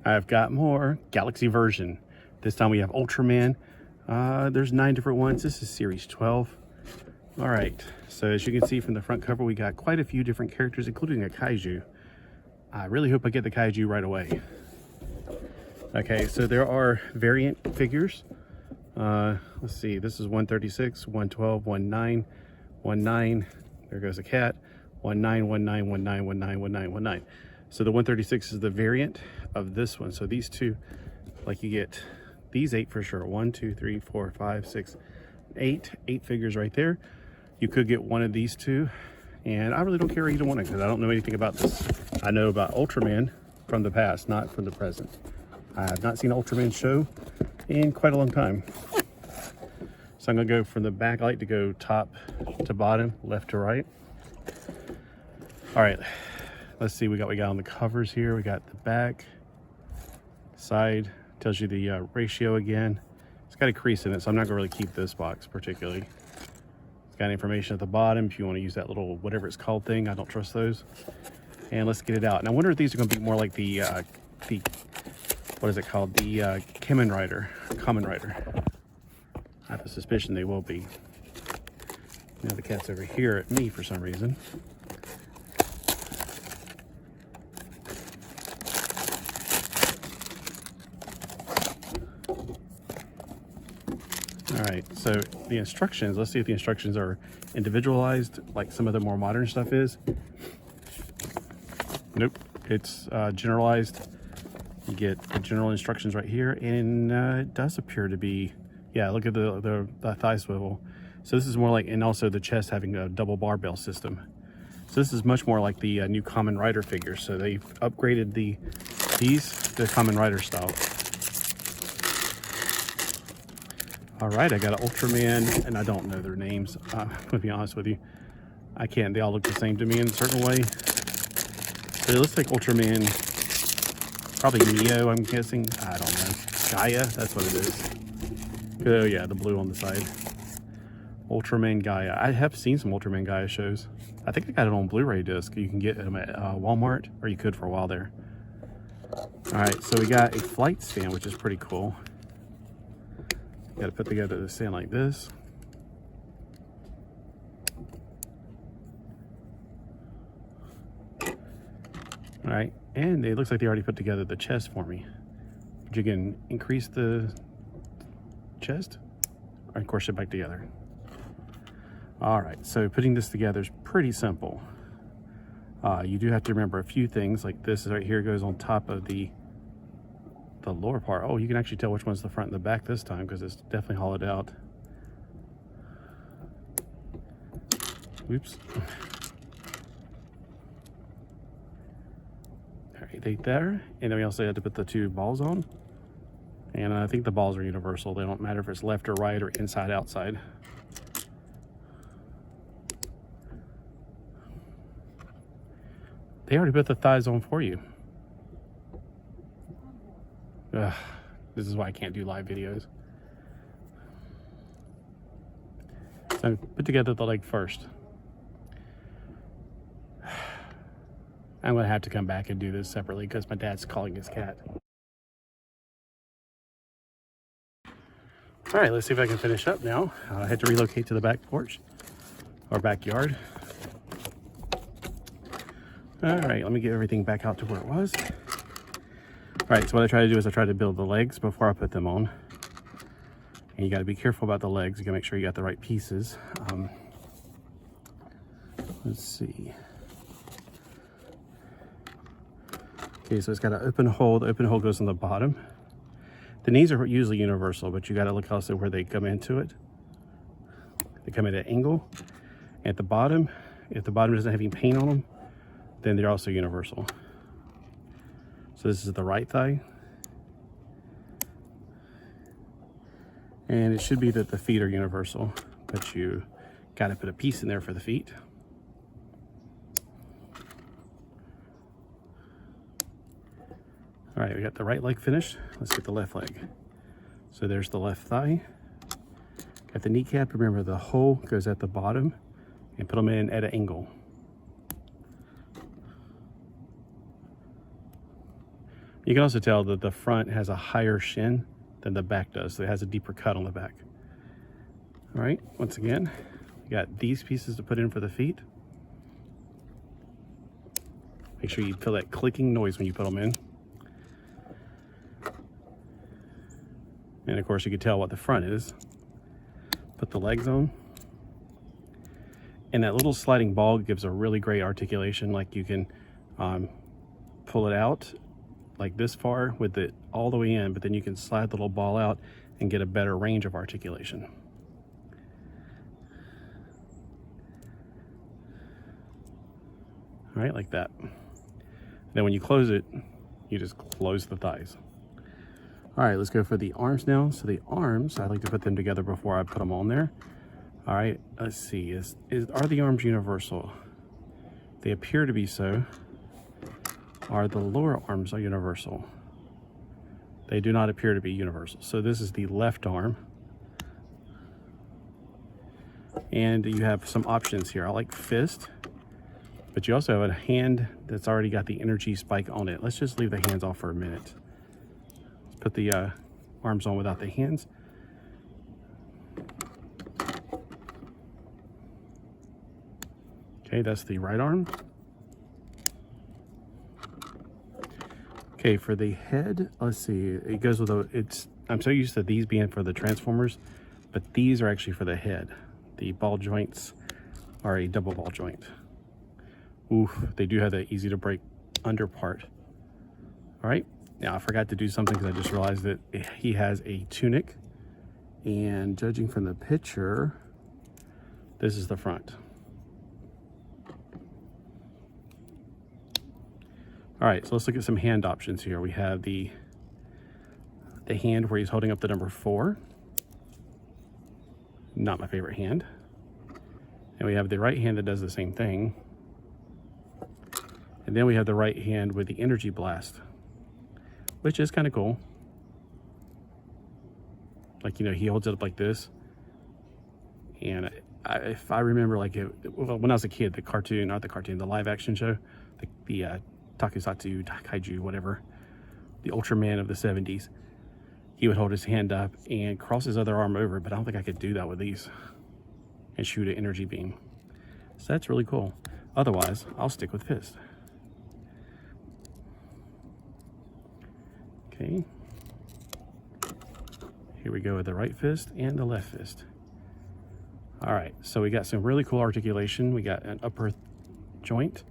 I've got more Galaxy version. This time we have Ultraman. There's 9 different ones. This is series 12. All right, so as you can see from the front cover, we got quite a few different characters, including a kaiju. I really hope I get the kaiju right away. Okay, so there are variant figures. Let's see, this is 136, 112, 19, 19. There goes a cat. 19, 19, 19, 19, 19, 19. So the 136 is the variant of this one. So these two, like you get these 8 for sure. 1, 2, 3, 4, 5, 6, 8. 8 figures right there. You could get one of these two. And I really don't care either one because I don't know anything about this. I know about Ultraman from the past, not from the present. I have not seen Ultraman show in quite a long time. So I'm gonna go from the back. I like to go top to bottom, left to right. All right, let's see what we got on the covers here. We got the back, side, tells you the ratio again. It's got a crease in it, so I'm not gonna really keep this box particularly. It's got information at the bottom if you want to use that little whatever it's called thing. I don't trust those. And let's get it out. And I wonder if these are gonna be more like the what is it called? The Kamen Rider, Kamen Rider. I have a suspicion they will be. Now the cat's over here at me for some reason. All right, so the instructions, let's see if the instructions are individualized like some of the more modern stuff is. Nope, it's generalized. You get the general instructions right here, and it does appear to be, yeah, look at the thigh swivel. So this is more like, and also the chest having a double barbell system. So this is much more like the new Kamen Rider figures. So they've upgraded the Kamen Rider style. All right, I got an Ultraman, and I don't know their names. I'm gonna be honest with you. I can't, they all look the same to me in a certain way. But it looks like Ultraman, probably Neo, I'm guessing. I don't know. Gaia, that's what it is. Oh yeah, the blue on the side. Ultraman Gaia. I have seen some Ultraman Gaia shows. I think I got it on Blu-ray disc. You can get them at Walmart, or you could for a while there. All right, so we got a flight stand, which is pretty cool. Got to put together the stand like this. All right, and it looks like they already put together the chest for me. But you can increase the chest, or of course it back together. All right, so putting this together is pretty simple. You do have to remember a few things, like this right here goes on top of the lower part. Oh, you can actually tell which one's the front and the back this time because it's definitely hollowed out. Oops. Right there, and then we also had to put the 2 balls on. And I think the balls are universal. They don't matter if it's left or right or inside, outside. They already put the thighs on for you. Ugh, this is why I can't do live videos. So put together the leg first. I'm gonna have to come back and do this separately because my dad's calling his cat. All right, let's see if I can finish up now. I had to relocate to the back porch or backyard. All right, let me get everything back out to where it was. All right, so what I try to do is I try to build the legs before I put them on. And you gotta be careful about the legs. You gotta make sure you got the right pieces. Let's see. Okay, so it's got an open hole. The open hole goes on the bottom. The knees are usually universal, but you gotta look also where they come into it. They come at an angle. At the bottom, if the bottom doesn't have any paint on them, then they're also universal. So this is the right thigh. And it should be that the feet are universal, but you gotta put a piece in there for the feet. All right, we got the right leg finished. Let's get the left leg. So there's the left thigh. Got the kneecap. Remember, the hole goes at the bottom, and put them in at an angle. You can also tell that the front has a higher shin than the back does, so it has a deeper cut on the back. All right, once again, you got these pieces to put in for the feet. Make sure you feel that clicking noise when you put them in. And of course you can tell what the front is. Put the legs on. And that little sliding ball gives a really great articulation. Like you can pull it out like this far with it all the way in, but then you can slide the little ball out and get a better range of articulation. All right, like that. Then when you close it, you just close the thighs. All right, let's go for the arms now. So the arms, I like to put them together before I put them on there. All right, let's see. Are the arms universal? They appear to be so. Are the lower arms universal? They do not appear to be universal. So this is the left arm. And you have some options here. I like fist, but you also have a hand that's already got the energy spike on it. Let's just leave the hands off for a minute. Let's put the arms on without the hands. Okay, that's the right arm. Okay, for the head, let's see, it goes with I'm so used to these being for the Transformers, but these are actually for the head. The ball joints are a double ball joint. Oof, they do have that easy to break under part. All right, now I forgot to do something because I just realized that he has a tunic, and judging from the picture, this is the front. All right, so let's look at some hand options here. We have the hand where he's holding up the number 4. Not my favorite hand. And we have the right hand that does the same thing. And then we have the right hand with the energy blast, which is kind of cool. Like, you know, he holds it up like this. And if I remember, like, when I was a kid, the live action show, the Tokusatsu, Kaiju, whatever, the Ultraman of the 70s, he would hold his hand up and cross his other arm over, but I don't think I could do that with these and shoot an energy beam. So that's really cool. Otherwise, I'll stick with fist. Okay. Here we go with the right fist and the left fist. All right, so we got some really cool articulation. We got an upper joint.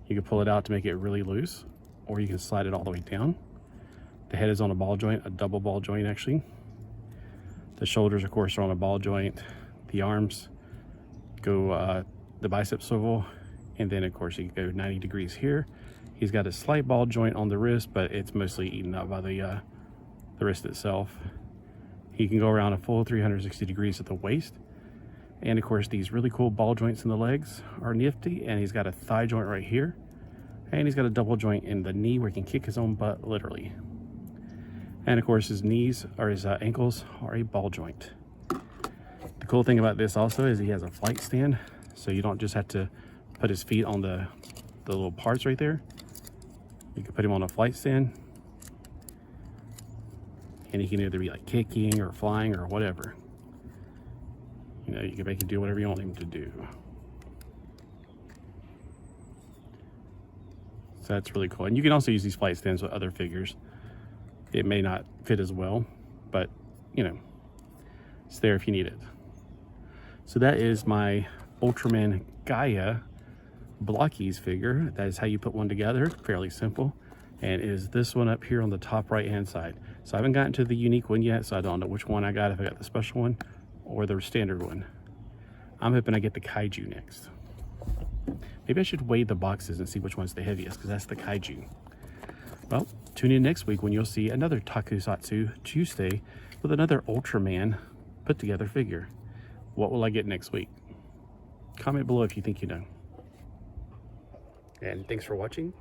You can pull it out to make it really loose, or you can slide it all the way down. The head is on a ball joint, a double ball joint actually. The shoulders, of course, are on a ball joint. The arms go the bicep swivel, and then of course you can go 90 degrees here. He's got a slight ball joint on the wrist, but it's mostly eaten up by the wrist itself. He can go around a full 360 degrees at the waist. And of course, these really cool ball joints in the legs are nifty. And he's got a thigh joint right here. And he's got a double joint in the knee where he can kick his own butt, literally. And of course, his knees or his ankles are a ball joint. The cool thing about this also is he has a flight stand. So you don't just have to put his feet on the little parts right there. You can put him on a flight stand. And he can either be like kicking or flying or whatever. You know, you can make him do whatever you want him to do. So that's really cool. And you can also use these flight stands with other figures. It may not fit as well, but you know, it's there if you need it. So that is my Ultraman Gaia Blokees figure. That is how you put one together. Fairly simple. And it is this one up here on the top right hand side. So I haven't gotten to the unique one yet, so I don't know which one I got, if I got the special one or the standard one. I'm hoping I get the Kaiju next. Maybe I should weigh the boxes and see which one's the heaviest, because that's the Kaiju. Well, tune in next week when you'll see another Tokusatsu Tuesday with another Ultraman put together figure. What will I get next week? Comment below if you think you know. And thanks for watching.